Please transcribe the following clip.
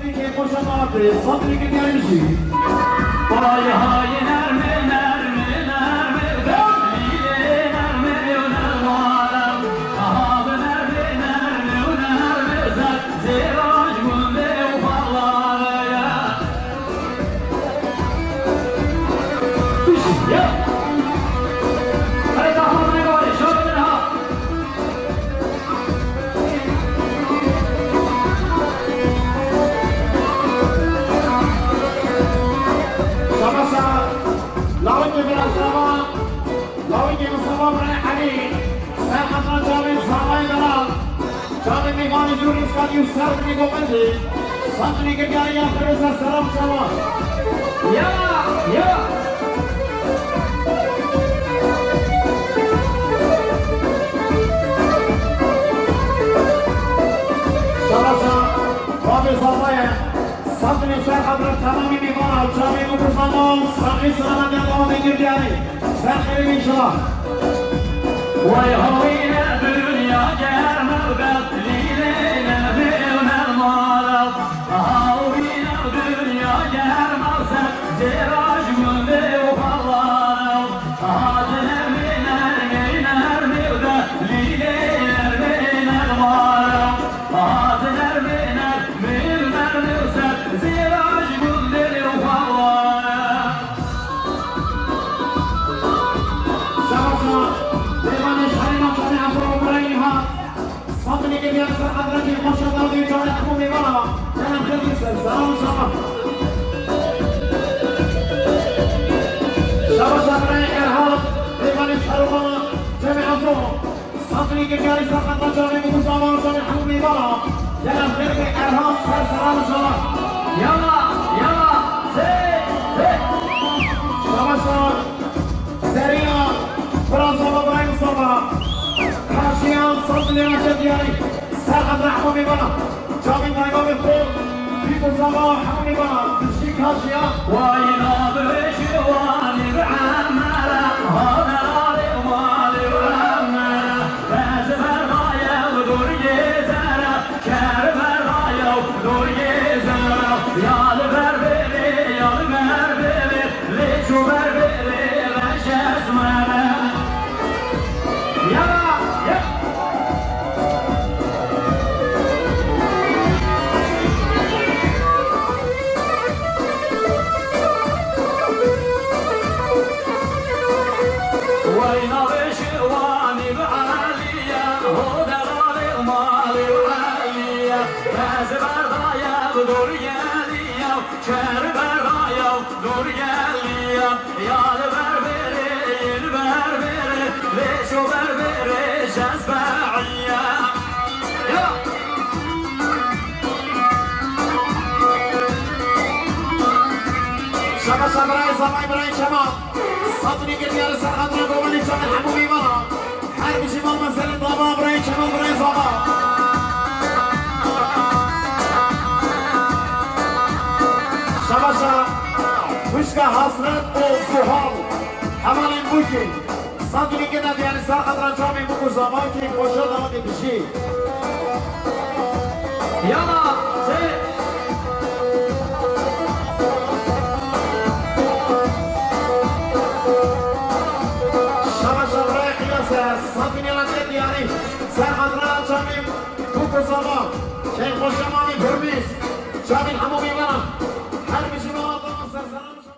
صدری که خوش آمده صدری که بیاری میشی های های نرمه نرمه نرمه دلیل نرمه و نرمالم آب نرمه نرمه و نرمه زد زیراج گنده و بالاره یا هی دهان نگاری شو بینها لوين من السماء لوين من السماء من الحديد ساقطنا جامل سامي بلال جامل ميمان جوري اسكال يسر بني قومنزي صدري كبيري يفرز السلام سلام يا شباشا رابي صبايا صدري ساقطنا تمامي ميمان جامل مبرزانون ساقي سلام يدوم بيجرياني ساقي بيشلا ويهوينا الدنيا جرمى وقتلينا بيونا المرض هاوينا الدنيا جرمى زراج من بيو فضلنا هذا نرمينا نرمي وقتلينا بينا المرض هذا نرمينا نرمي زراج من بيو فضلنا صدري كبير يكسر حضرتي خوش الله يجعل حكومي مرة أنا بخير السلام شباب شباب شبراء إرهاب إيمان الحرمة جميع الظهر صدري كبير يكسر حضرتي مقصامة جميع حكومي مرة أنا بخير إرهاب سلام شباب يلا زي شباب سريع فرنسا وبراي مصطفى خاشيان صدري رجل دياري ساقط رحمه بنا جامي مايما بخور فيكو زمان حمي بنا تشيك خاشيان وينا بشواني بعمرة هذا رالي ومالي وعمرة بازفر غاية ودور جزرة كرفر غاية ودور جزرة يا البربري يا البربري ليشو بربري غش اسمرة يا وين بشواني بعالية هو درالي ومالي وعالية بازبر غاية بدور يالية شربر غاية بدور يالية يا البربري البربري ليشو بربري شسبعية يا شباب شبراء زمان براي شباب صدري كبير سرحة رقوبة لشان الحبوبي مرة حرب شمال مسألة ضباب براي شباب براي صباب شباب شباب وشكا حسرت وصحاب حمالين بوكي صدري كده يعني سرحة رجامي بكو زمان كي خوشة دامتي بشي يلا زي صدري لك يعني سرحة رجامي بكو زمان شيخ خوشة مامي برميس شامي الحمومي مرة